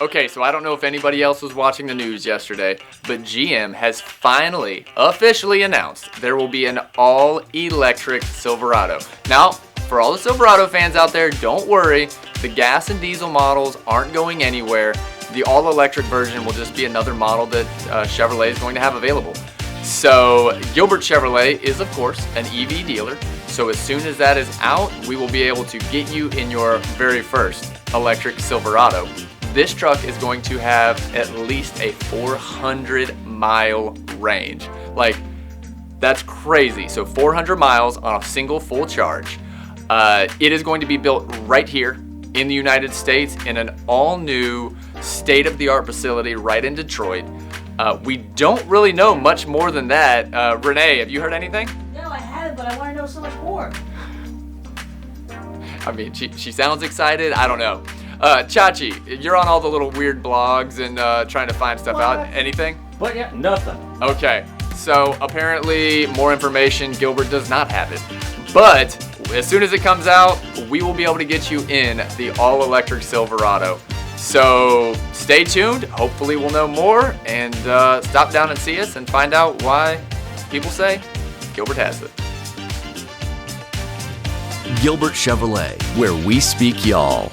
Okay, so I don't know if anybody else was watching the news yesterday, but GM has finally officially announced there will be an all-electric Silverado. Now, for all the Silverado fans out there, don't worry. The gas and diesel models aren't going anywhere. The all-electric version will just be another model that Chevrolet is going to have available. So Gilbert Chevrolet is, of course, an EV dealer. So as soon as that is out, we will be able to get you in your very first electric Silverado. This truck is going to have at least a 400-mile range. Like, that's crazy. So 400 miles on a single full charge. It is going to be built right here in the United States in an all-new state-of-the-art facility right in Detroit. We don't really know much more than that. Renee, have you heard anything? No, I haven't, but I want to know so much more. I mean, she sounds excited. I don't know. Chachi, you're on all the little weird blogs and trying to find stuff out. Anything? But yeah, nothing. Okay, so apparently more information, Gilbert does not have it. But as soon as it comes out, we will be able to get you in the all-electric Silverado. So stay tuned. Hopefully we'll know more, and stop down and see us and find out why people say Gilbert has it. Gilbert Chevrolet, where we speak y'all.